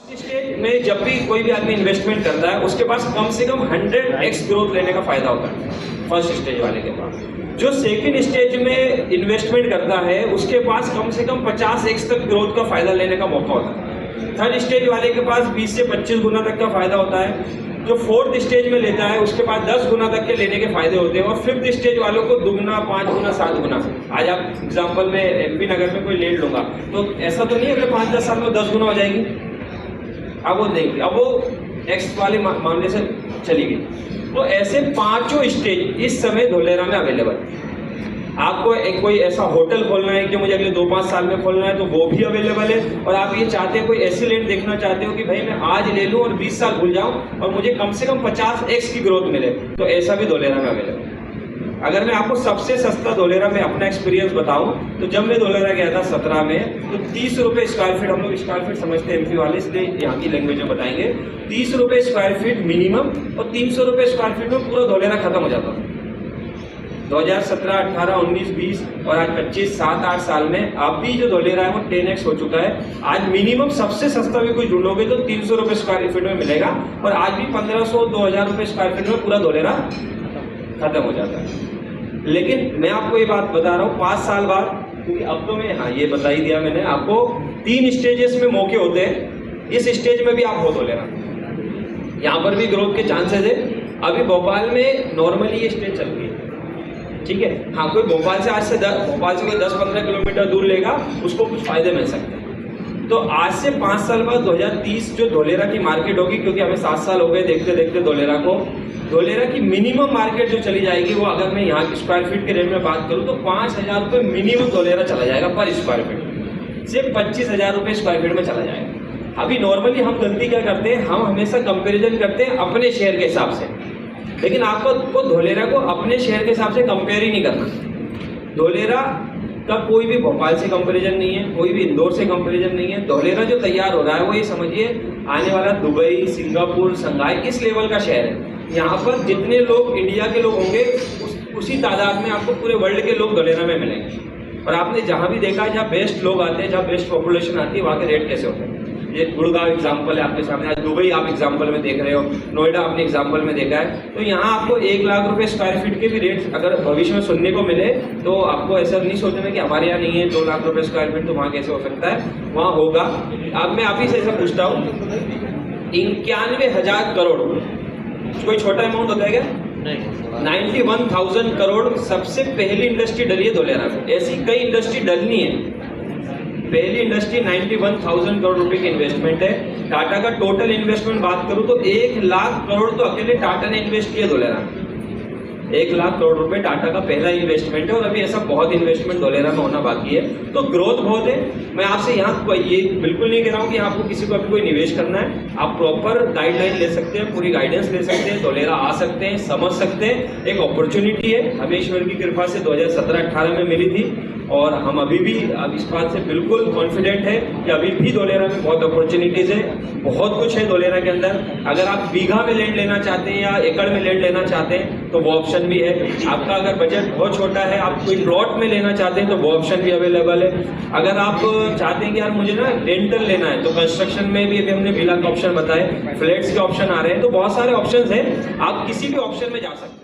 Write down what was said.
Stage में जब भी कोई भी आदमी इन्वेस्टमेंट करता है उसके पास कम से कम 100x ग्रोथ लेने का फायदा होता है फर्स्ट स्टेज वाले के पास। जो सेकंड स्टेज में इन्वेस्टमेंट करता है उसके पास कम से कम 50x तक ग्रोथ का फायदा लेने का मौका होता है। थर्ड स्टेज वाले के पास 20 से 25 गुना तक का फायदा होता है। जो फोर्थ स्टेज में लेता है उसके पास 10 गुना तक के लेने के फायदे होते हैं और फिफ्थ स्टेज वालों को दुगना, 5 गुना, 7 गुना। आज आप एग्जाम्पल में MP नगर में कोई लैंड लूंगा तो ऐसा तो नहीं है अगले 5-10 साल में 10 गुना हो जाएगी। अब वो देखिए, अब वो एक्स वाले मामले से चली गई। तो ऐसे पांचों स्टेज इस समय धोलेरा में अवेलेबल। आपको एक कोई ऐसा होटल खोलना है जो मुझे अगले 2-5 साल में खोलना है तो वो भी अवेलेबल है। और आप ये चाहते हैं कोई ऐसी लैंड देखना चाहते हो कि भाई मैं आज ले लूं और 20 साल भूल जाऊं और मुझे कम से कम 50x की ग्रोथ मिले, तो ऐसा भी धोलेरा में अवेलेबल है। अगर मैं आपको सबसे सस्ता धोलेरा में अपना एक्सपीरियंस बताऊं तो जब मैं धोलेरा गया था 17 में तो 30 रुपये स्क्वायर फीट, हम लोग स्क्वायर फीट समझते हैं MP वाले इसलिए यहाँ की लैंग्वेज में बताएंगे, 30 रुपये स्क्वायर फीट मिनिमम और 300 रुपये स्क्वायर फीट में पूरा धोलेरा खत्म हो जाता था। 2017, 18, 19, 20 और आज 25, 7-8 साल में अब भी जो धोलेरा है वो 10x हो चुका है। आज मिनिमम सबसे सस्ता भी कोई ढूंढोगे तो 300 रुपये स्क्वायर फीट में मिलेगा और आज भी 1500-2000 रुपये स्क्वायर फीट में पूरा धोलेरा खत्म हो जाता है। लेकिन मैं आपको ये बात बता रहा हूँ 5 साल बाद, क्योंकि अब तो मैं ये बता ही दिया मैंने आपको, 3 स्टेजेस में मौके होते हैं। इस स्टेज में भी आप हो धोलेरा, यहाँ पर भी ग्रोथ के चांसेस है। अभी भोपाल में नॉर्मली ये स्टेज चल रही है, ठीक है। हाँ, कोई भोपाल से भोपाल से कोई 10-15 किलोमीटर दूर लेगा उसको कुछ फायदे मिल सकते हैं। तो आज से 5 साल बाद 2030 जो धोलेरा की मार्केट होगी, क्योंकि हमें 7 साल हो गए देखते देखते धोलेरा की मिनिमम मार्केट जो चली जाएगी वो, अगर मैं यहाँ स्क्वायर फीट के रेट में बात करूँ तो 5000 रुपये मिनिमम धोलेरा चला जाएगा पर स्क्वायर फीट, सिर्फ 25,000 रुपये स्क्वायर फीट में चला जाएगा। अभी नॉर्मली हम गलती क्या करते हैं, हम हमेशा कंपेरिजन करते हैं अपने शेयर के हिसाब से, लेकिन आपको धोलेरा को अपने शहर के हिसाब से कंपेयर ही नहीं करना। धोलेरा का कोई भी भोपाल से कंपैरिजन नहीं है, कोई भी इंदौर से कंपैरिजन नहीं है। धोलेरा जो तैयार हो रहा है वो ये समझिए आने वाला दुबई, सिंगापुर, शंघाई इस लेवल का शहर है। यहाँ पर जितने लोग इंडिया के लोग होंगे उसी तादाद में आपको पूरे वर्ल्ड के लोग धोलेरा में मिलेंगे। और आपने जहाँ भी देखा है जहाँ बेस्ट लोग आते हैं, जहाँ बेस्ट पॉपुलेशन आती है, वहाँ के रेट कैसे होते हैं। ये गुड़गांव एग्जाम्पल है आपके सामने, आज दुबई आप एग्जाम्पल में देख रहे हो, नोएडा आपने एग्जाम्पल में देखा है। तो यहाँ आपको 1 लाख रुपए स्क्वायर फीट के भी रेट अगर भविष्य में सुनने को मिले तो आपको ऐसा नहीं सोचना कि हमारे यहाँ नहीं है 2 लाख रुपए स्क्वायर फीट, तो वहाँ कैसे हो सकता है, वहाँ होगा। अब मैं आप ही से ऐसा पूछता हूँ, 91,000 करोड़ कोई छोटा अमाउंट होता है क्या? नहीं। 91,000 करोड़ सबसे पहली इंडस्ट्री डली है धोलेरा में। ऐसी कई इंडस्ट्री डलनी है, पहली इंडस्ट्री 91,000 करोड़ रुपए की इन्वेस्टमेंट है। टाटा का टोटल इन्वेस्टमेंट बात करूं तो 1 लाख करोड़ तो अकेले टाटा ने इन्वेस्ट किया धोलेरा में। 1 लाख करोड़ रुपए टाटा का पहला इन्वेस्टमेंट है और अभी ऐसा बहुत इन्वेस्टमेंट धोलेरा में होना बाकी है। तो ग्रोथ बहुत है। मैं आपसे यहाँ ये बिल्कुल नहीं कह रहा हूँ कि आपको किसी को अभी कोई निवेश करना है। आप प्रॉपर गाइडलाइन ले सकते हैं, पूरी गाइडेंस ले सकते हैं, धोलेरा आ सकते हैं, समझ सकते हैं। एक अपॉर्चुनिटी है, हमें ईश्वर की कृपा से 2017-18 में मिली थी और हम अभी भी अब इस बात से बिल्कुल कॉन्फिडेंट है कि अभी भी धोलेरा में बहुत अपॉर्चुनिटीज है, बहुत कुछ है धोलेरा के अंदर। अगर आप बीघा में लैंड लेना चाहते हैं या एकड़ में लैंड लेना चाहते हैं तो वो ऑप्शन भी है। आपका अगर बजट बहुत छोटा है, आप कोई प्लॉट में लेना चाहते हैं तो वो ऑप्शन भी अवेलेबल है। अगर आप चाहते हैं कि यार मुझे ना रेंटल लेना है तो कंस्ट्रक्शन में भी अभी हमने विला का ऑप्शन बताए, फ्लैट्स के ऑप्शन आ रहे हैं, तो बहुत सारे ऑप्शन हैं, आप किसी भी ऑप्शन में जा सकते हैं।